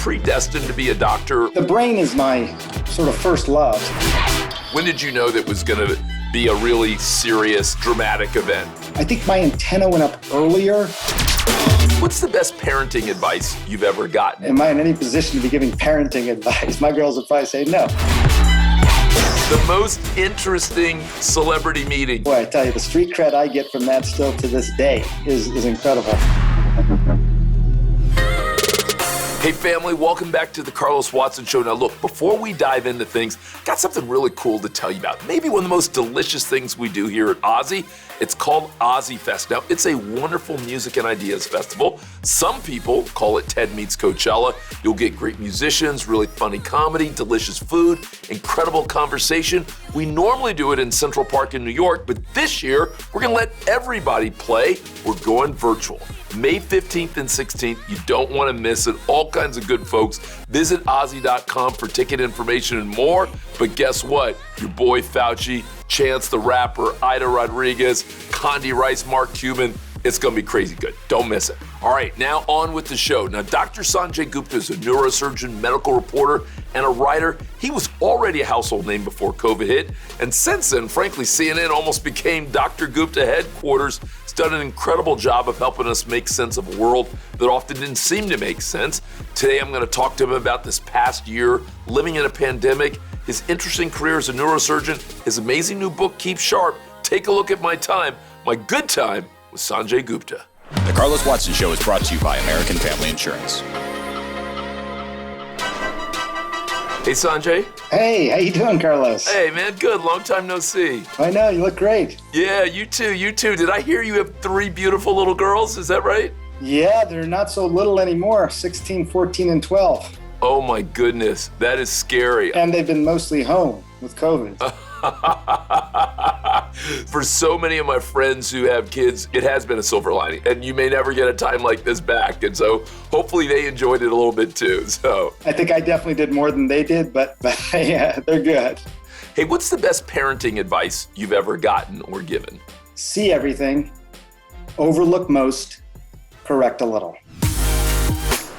predestined to be a doctor? The brain is my sort of first love. When did you know that was going to be a really serious, dramatic event? I think my antenna went up earlier. What's the best parenting advice you've ever gotten? Am I in any position to be giving parenting advice? My girls would probably say no. The most interesting celebrity meeting. Boy, I tell you, the street cred I get from that still to this day is incredible. Hey family, welcome back to the Carlos Watson Show. Now look, before we dive into things, got something really cool to tell you about. Maybe one of the most delicious things we do here at OZY. It's called OZY Fest. Now, it's a wonderful music and ideas festival. Some people call it Ted Meets Coachella. You'll get great musicians, really funny comedy, delicious food, incredible conversation. We normally do it in Central Park in New York, but this year, we're gonna let everybody play. We're going virtual. May 15th and 16th, you don't wanna miss it. All kinds of good folks. Visit OZY.com for ticket information and more. But guess what? Your boy Fauci, Chance the Rapper, Ida Rodriguez, Condi Rice, Mark Cuban. It's gonna be crazy good. Don't miss it. All right, now on with the show. Now, Dr. Sanjay Gupta is a neurosurgeon, medical reporter, and a writer. He was already a household name before COVID hit. And since then, frankly, CNN almost became Dr. Gupta headquarters. He's done an incredible job of helping us make sense of a world that often didn't seem to make sense. Today, I'm gonna talk to him about this past year, living in a pandemic, his interesting career as a neurosurgeon, his amazing new book, Keep Sharp. Take a look at my good time with Sanjay Gupta. The Carlos Watson Show is brought to you by American Family Insurance. Hey, Sanjay. Hey, how you doing, Carlos? Hey, man, good. Long time no see. I know, you look great. Yeah, you too. Did I hear you have 3 beautiful little girls? Is that right? Yeah, they're not so little anymore, 16, 14, and 12. Oh my goodness, that is scary. And they've been mostly home with COVID. For so many of my friends who have kids, it has been a silver lining, and you may never get a time like this back. And so hopefully they enjoyed it a little bit too. So I think I definitely did more than they did, but yeah, they're good. Hey, what's the best parenting advice you've ever gotten or given? See everything, overlook most, correct a little.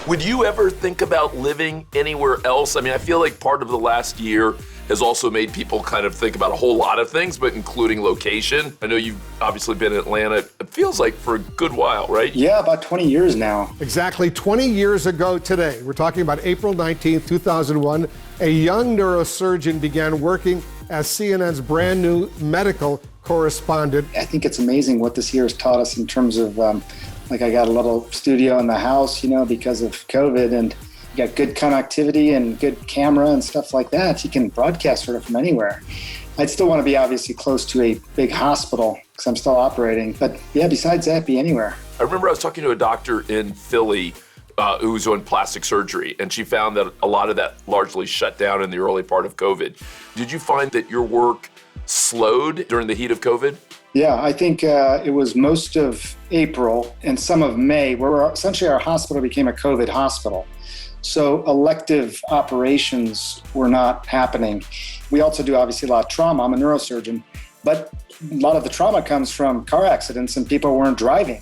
Would you ever think about living anywhere else? I mean, I feel like part of the last year has also made people kind of think about a whole lot of things, but including location. I know you've obviously been in Atlanta, it feels like for a good while, right? Yeah, about 20 years now. Exactly 20 years ago today, we're talking about April 19th, 2001, a young neurosurgeon began working as CNN's brand new medical correspondent. I think it's amazing what this year has taught us in terms of, I got a little studio in the house, because of COVID, and you got good connectivity and good camera and stuff like that. You can broadcast sort of from anywhere. I'd still want to be obviously close to a big hospital because I'm still operating. But yeah, besides that, be anywhere. I remember I was talking to a doctor in Philly who was doing plastic surgery, and she found that a lot of that largely shut down in the early part of COVID. Did you find that your work slowed during the heat of COVID? Yeah, I think it was most of April and some of May, where essentially our hospital became a COVID hospital. So elective operations were not happening. We also do obviously a lot of trauma. I'm a neurosurgeon, but a lot of the trauma comes from car accidents and people weren't driving,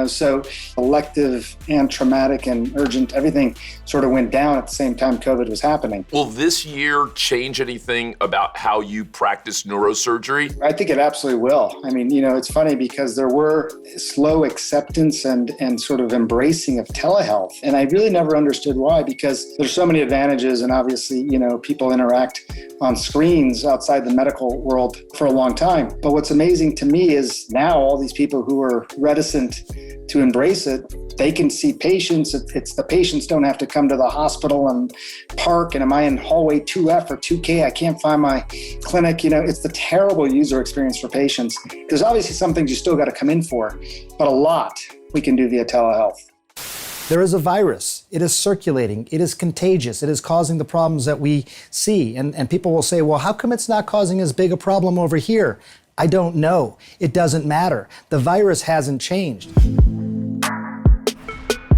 so elective and traumatic and urgent, everything sort of went down at the same time COVID was happening. Will this year change anything about how you practice neurosurgery? I think it absolutely will. I mean, it's funny because there were slow acceptance and sort of embracing of telehealth. And I really never understood why, because there's so many advantages. And obviously, people interact on screens outside the medical world for a long time. But what's amazing to me is now all these people who are reticent to embrace it, they can see patients. It's the patients don't have to come to the hospital and park. And am I in hallway 2F or 2K? I can't find my clinic. It's the terrible user experience for patients. There's obviously some things you still got to come in for, but a lot we can do via telehealth. There is a virus. It is circulating. It is contagious. It is causing the problems that we see. And people will say, well, how come it's not causing as big a problem over here? I don't know. It doesn't matter. The virus hasn't changed.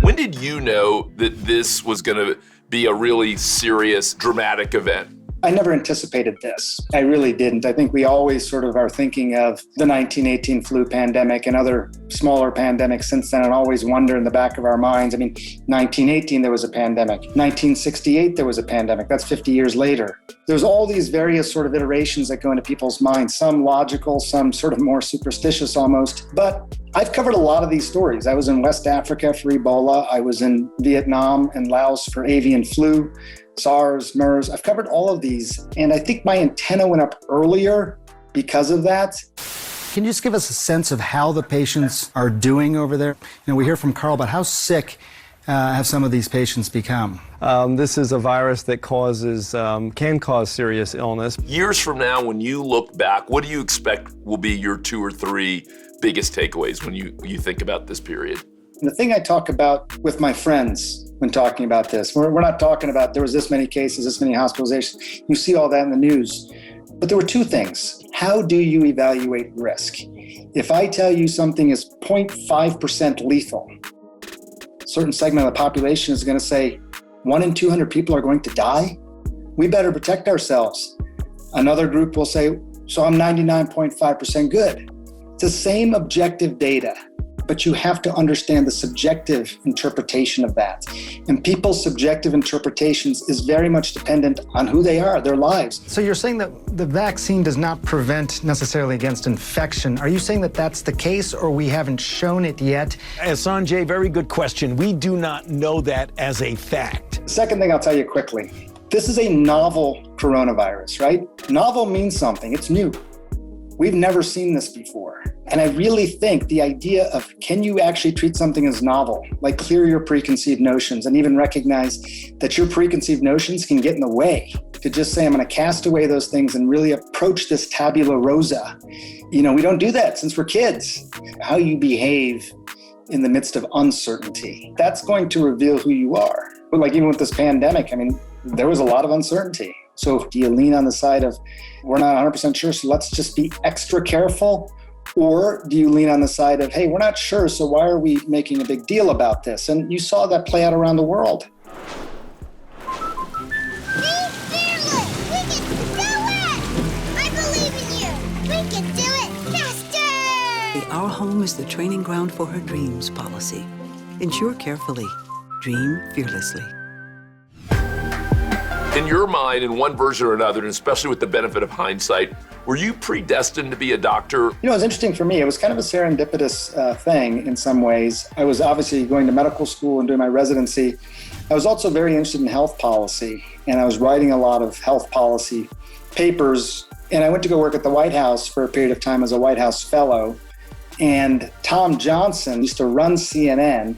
When did you know that this was going to be a really serious, dramatic event? I never anticipated this. I really didn't. I think we always sort of are thinking of the 1918 flu pandemic and other smaller pandemics since then, and always wonder in the back of our minds. I mean, 1918, there was a pandemic. 1968, there was a pandemic. That's 50 years later. There's all these various sort of iterations that go into people's minds, some logical, some sort of more superstitious almost. But I've covered a lot of these stories. I was in West Africa for Ebola. I was in Vietnam and Laos for avian flu, SARS, MERS. I've covered all of these. And I think my antenna went up earlier because of that. Can you just give us a sense of how the patients are doing over there? You know, we hear from Carl about how sick have some of these patients become. This is a virus that can cause serious illness. Years from now, when you look back, what do you expect will be your 2 or 3 biggest takeaways when you think about this period? The thing I talk about with my friends when talking about this, we're not talking about there was this many cases, this many hospitalizations. You see all that in the news. But there were 2 things. How do you evaluate risk? If I tell you something is 0.5% lethal, a certain segment of the population is going to say 1 in 200 people are going to die. We better protect ourselves. Another group will say, so I'm 99.5% good. It's the same objective data, but you have to understand the subjective interpretation of that. And people's subjective interpretations is very much dependent on who they are, their lives. So you're saying that the vaccine does not prevent necessarily against infection. Are you saying that that's the case, or we haven't shown it yet? Sanjay, very good question. We do not know that as a fact. Second thing I'll tell you quickly. This is a novel coronavirus, right? Novel means something. It's new. We've never seen this before. And I really think the idea of can you actually treat something as novel, like clear your preconceived notions and even recognize that your preconceived notions can get in the way. To just say, I'm going to cast away those things and really approach this tabula rasa. You know, we don't do that since we're kids. How you behave in the midst of uncertainty, that's going to reveal who you are. But like even with this pandemic, I mean, there was a lot of uncertainty. So do you lean on the side of, we're not 100% sure, so let's just be extra careful? Or do you lean on the side of, hey, we're not sure, so why are we making a big deal about this? And you saw that play out around the world. Be fearless! We can do it! I believe in you! We can do it faster! Our home is the training ground for her dreams policy. Insure carefully. Dream fearlessly. In your mind, in one version or another, and especially with the benefit of hindsight, were you predestined to be a doctor? You know, it was interesting for me. It was kind of a serendipitous thing in some ways. I was obviously going to medical school and doing my residency. I was also very interested in health policy, and I was writing a lot of health policy papers. And I went to go work at the White House for a period of time as a White House fellow. And Tom Johnson used to run CNN.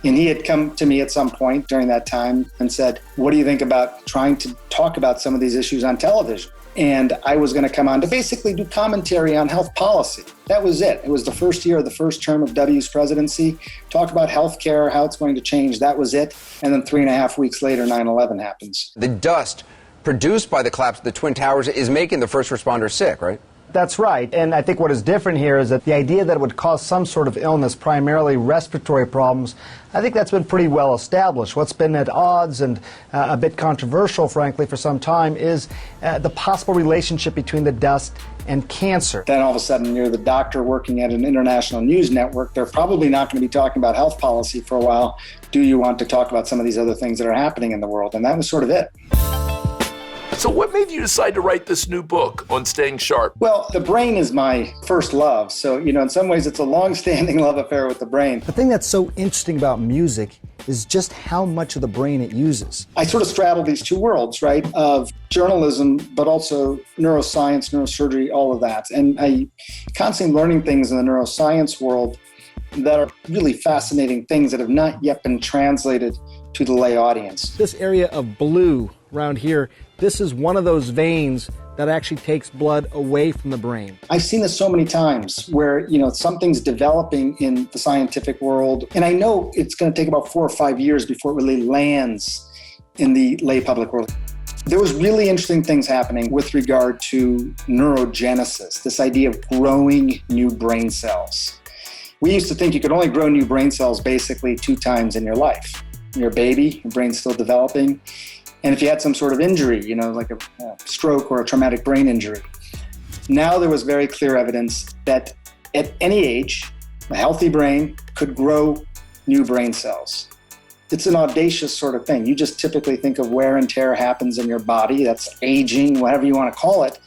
And he had come to me at some point during that time and said, what do you think about trying to talk about some of these issues on television? And I was going to come on to basically do commentary on health policy. That was it. It was the first year of the first term of W's presidency. Talk about healthcare, how it's going to change. That was it. And then 3.5 weeks later, 9/11 happens. The dust produced by the collapse of the Twin Towers is making the first responders sick, right? That's right. And I think what is different here is that the idea that it would cause some sort of illness, primarily respiratory problems, I think that's been pretty well established. What's been at odds and a bit controversial, frankly, for some time is the possible relationship between the dust and cancer. Then all of a sudden you're the doctor working at an international news network. They're probably not going to be talking about health policy for a while. Do you want to talk about some of these other things that are happening in the world? And that was sort of it. So what made you decide to write this new book on staying sharp? Well, the brain is my first love. So, you know, in some ways it's a long-standing love affair with the brain. The thing that's so interesting about music is just how much of the brain it uses. I sort of straddle these 2 worlds, right, of journalism, but also neuroscience, neurosurgery, all of that. And I constantly learning things in the neuroscience world that are really fascinating things that have not yet been translated to the lay audience. This area of blue around here, this is one of those veins that actually takes blood away from the brain. I've seen this so many times where, you know, something's developing in the scientific world, and I know it's going to take about 4 or 5 years before it really lands in the lay public world. There was really interesting things happening with regard to neurogenesis, this idea of growing new brain cells. We used to think you could only grow new brain cells basically 2 times in your life. You're a baby, your brain's still developing. and if you had some sort of injury, like a stroke or a traumatic brain injury. Now there was very clear evidence that at any age, a healthy brain could grow new brain cells. It's an audacious sort of thing. You just typically think of wear and tear happens in your body. That's aging, whatever you want to call it.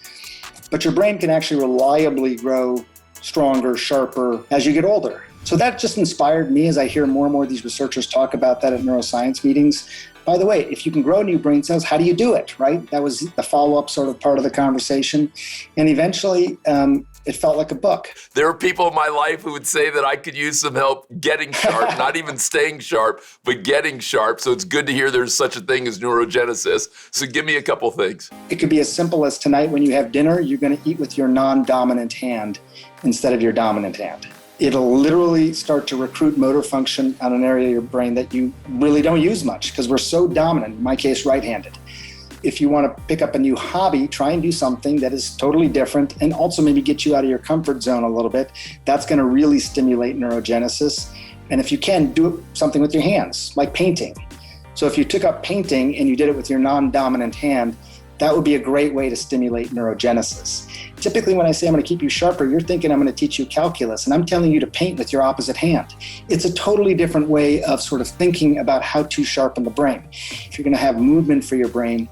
But your brain can actually reliably grow stronger, sharper as you get older. So that just inspired me as I hear more and more of these researchers talk about that at neuroscience meetings. By the way, if you can grow new brain cells, how do you do it, right? That was the follow-up sort of part of the conversation. And eventually, it felt like a book. There are people in my life who would say that I could use some help getting sharp, not even staying sharp, but getting sharp. So it's good to hear there's such a thing as neurogenesis. So give me a couple things. It could be as simple as tonight when you have dinner, you're going to eat with your non-dominant hand instead of your dominant hand. It'll literally start to recruit motor function on an area of your brain that you really don't use much because we're so dominant, in my case, right-handed. If you want to pick up a new hobby, try and do something that is totally different and also maybe get you out of your comfort zone a little bit. That's going to really stimulate neurogenesis. And if you can, do something with your hands, like painting. So if you took up painting and you did it with your non-dominant hand, that would be a great way to stimulate neurogenesis. Typically, when I say I'm going to keep you sharper, you're thinking I'm going to teach you calculus, and I'm telling you to paint with your opposite hand. It's a totally different way of sort of thinking about how to sharpen the brain. If you're going to have movement for your brain,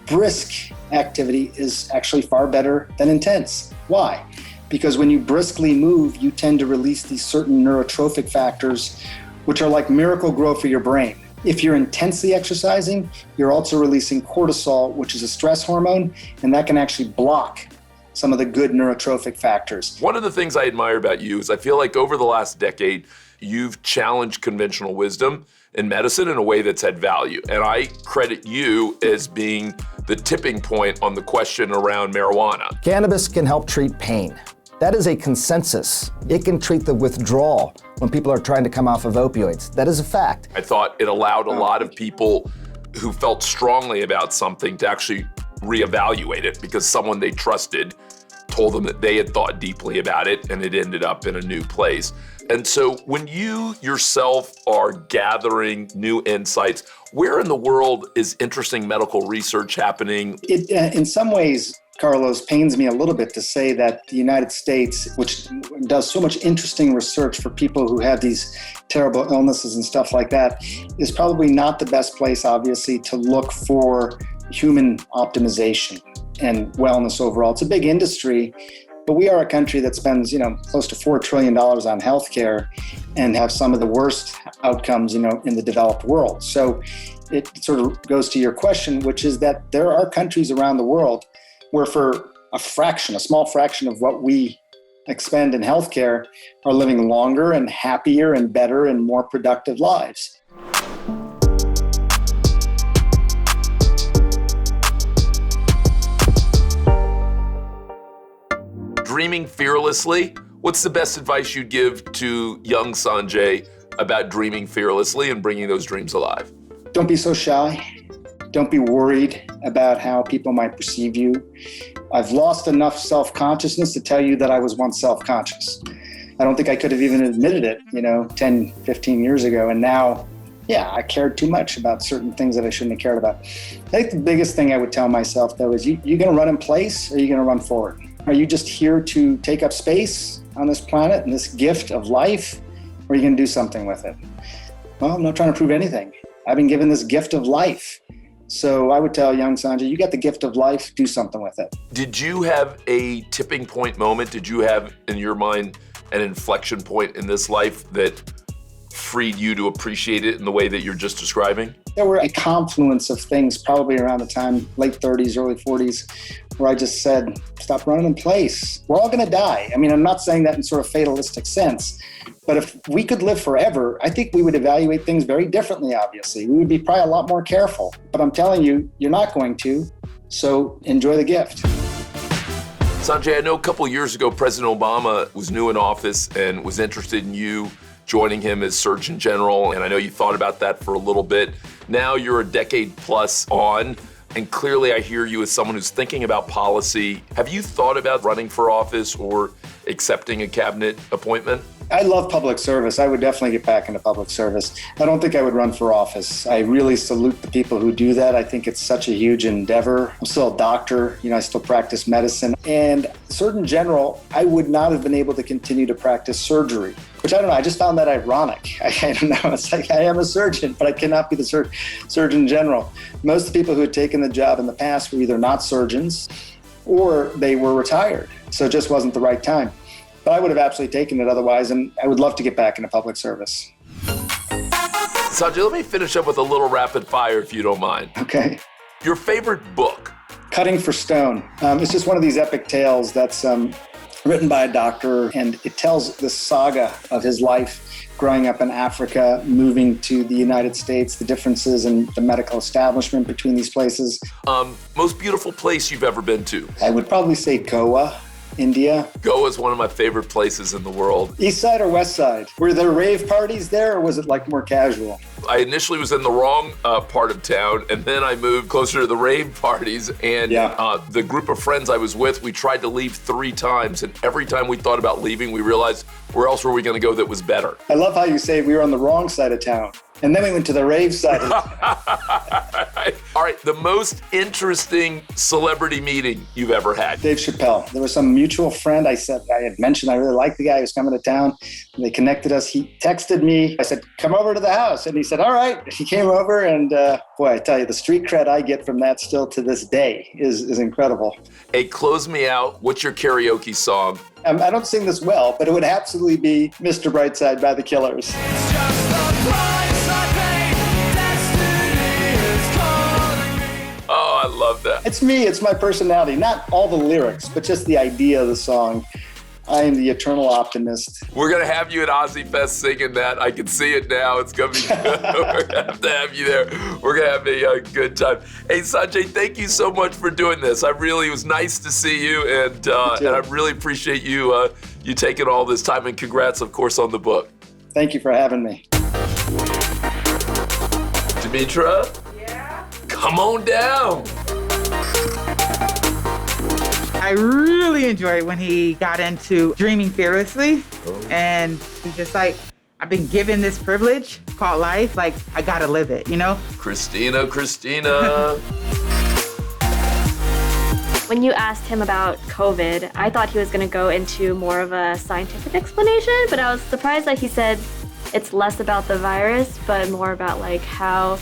brisk activity is actually far better than intense. Why? Because when you briskly move, you tend to release these certain neurotrophic factors, which are like miracle grow for your brain. If you're intensely exercising, you're also releasing cortisol, which is a stress hormone, and that can actually block some of the good neurotrophic factors. One of the things I admire about you is I feel like over the last decade, you've challenged conventional wisdom in medicine in a way that's had value. And I credit you as being the tipping point on the question around marijuana. Cannabis can help treat pain. That is a consensus. It can treat the withdrawal when people are trying to come off of opioids. That is a fact. I thought it allowed a lot of people who felt strongly about something to actually reevaluate it because someone they trusted told them that they had thought deeply about it and it ended up in a new place. And so when you yourself are gathering new insights, where in the world is interesting medical research happening? It, in some ways, Carlos, pains me a little bit to say that the United States, which does so much interesting research for people who have these terrible illnesses and stuff like that, is probably not the best place, obviously, to look for human optimization and wellness overall. It's a big industry, but we are a country that spends, close to $4 trillion on healthcare and have some of the worst outcomes, in the developed world. So it sort of goes to your question, which is that there are countries around the world where for a small fraction of what we expend in healthcare are living longer and happier and better and more productive lives. Dreaming fearlessly, what's the best advice you'd give to young Sanjay about dreaming fearlessly and bringing those dreams alive? Don't be so shy. Don't be worried about how people might perceive you. I've lost enough self-consciousness to tell you that I was once self-conscious. I don't think I could have even admitted it, 10, 15 years ago. And now, I cared too much about certain things that I shouldn't have cared about. I think the biggest thing I would tell myself, though, is you going to run in place or are you going to run forward? Are you just here to take up space on this planet and this gift of life, or are you going to do something with it? Well, I'm not trying to prove anything. I've been given this gift of life. So I would tell young Sanjay, you got the gift of life, do something with it. Did you have a tipping point moment? Did you have, in your mind, an inflection point in this life that freed you to appreciate it in the way that you're just describing? There were a confluence of things probably around the time, late 30s, early 40s, where I just said, stop running in place. We're all going to die. I mean, I'm not saying that in sort of fatalistic sense, but if we could live forever, I think we would evaluate things very differently, obviously. We would be probably a lot more careful. But I'm telling you, you're not going to, so enjoy the gift. Sanjay, I know a couple years ago, President Obama was new in office and was interested in you joining him as Surgeon General, and I know you thought about that for a little bit. Now you're a decade plus on, and clearly I hear you as someone who's thinking about policy. Have you thought about running for office or accepting a cabinet appointment? I love public service. I would definitely get back into public service. I don't think I would run for office. I really salute the people who do that. I think it's such a huge endeavor. I'm still a doctor. I still practice medicine. And Surgeon General, I would not have been able to continue to practice surgery, which I don't know. I just found that ironic. I don't know. It's like I am a surgeon, but I cannot be the Surgeon General. Most of the people who had taken the job in the past were either not surgeons or they were retired. So it just wasn't the right time. But I would have absolutely taken it otherwise, and I would love to get back into public service. Sanjay, let me finish up with a little rapid fire, if you don't mind. Okay. Your favorite book? Cutting for Stone. It's just one of these epic tales that's written by a doctor, and it tells the saga of his life growing up in Africa, moving to the United States, the differences in the medical establishment between these places. Most beautiful place you've ever been to? I would probably say Goa, India. Goa is one of my favorite places in the world. East side or west side? Were there rave parties there, or was it like more casual? I initially was in the wrong part of town, and then I moved closer to the rave parties. And the group of friends I was with, we tried to leave 3 times, and every time we thought about leaving, we realized where else were we going to go that was better. I love how you say we were on the wrong side of town. And then we went to the rave side. All right, the most interesting celebrity meeting you've ever had? Dave Chappelle. There was some mutual friend I had mentioned I really liked the guy who was coming to town. And they connected us. He texted me. I said, come over to the house. And he said, all right. He came over, and boy, I tell you, the street cred I get from that still to this day is incredible. Hey, close me out. What's your karaoke song? I don't sing this well, but it would absolutely be Mr. Brightside by the Killers. It's just the price I pay. Destiny is calling me. Oh, I love that. It's me. It's my personality. Not all the lyrics, but just the idea of the song. I am the eternal optimist. We're going to have you at Ozzy Fest singing that. I can see it now. It's going to be good. We're going to have you there. We're going to have a good time. Hey, Sanjay, thank you so much for doing this. It was nice to see you, and I really appreciate you taking all this time, and congrats, of course, on the book. Thank you for having me. Demetra? Yeah? Come on down. I really enjoyed when he got into dreaming fearlessly. And he's just like, I've been given this privilege called life. Like, I gotta live it, Christina. When you asked him about COVID, I thought he was gonna go into more of a scientific explanation, but I was surprised that he said it's less about the virus, but more about like how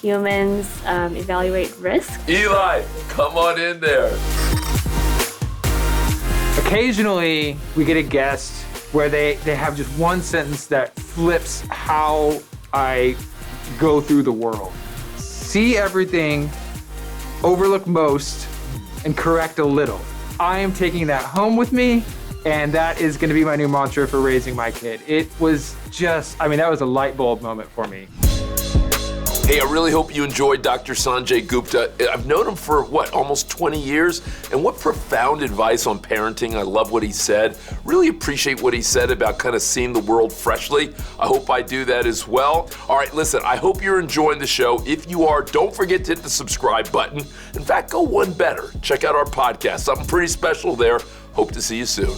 humans evaluate risk. Eli, come on in there. Occasionally, we get a guest where they have just one sentence that flips how I go through the world. See everything, overlook most, and correct a little. I am taking that home with me, and that is going to be my new mantra for raising my kid. It was just, that was a light bulb moment for me. Hey, I really hope you enjoyed Dr. Sanjay Gupta. I've known him for, almost 20 years? And what profound advice on parenting. I love what he said. Really appreciate what he said about kind of seeing the world freshly. I hope I do that as well. All right, listen, I hope you're enjoying the show. If you are, don't forget to hit the subscribe button. In fact, go one better. Check out our podcast. Something pretty special there. Hope to see you soon.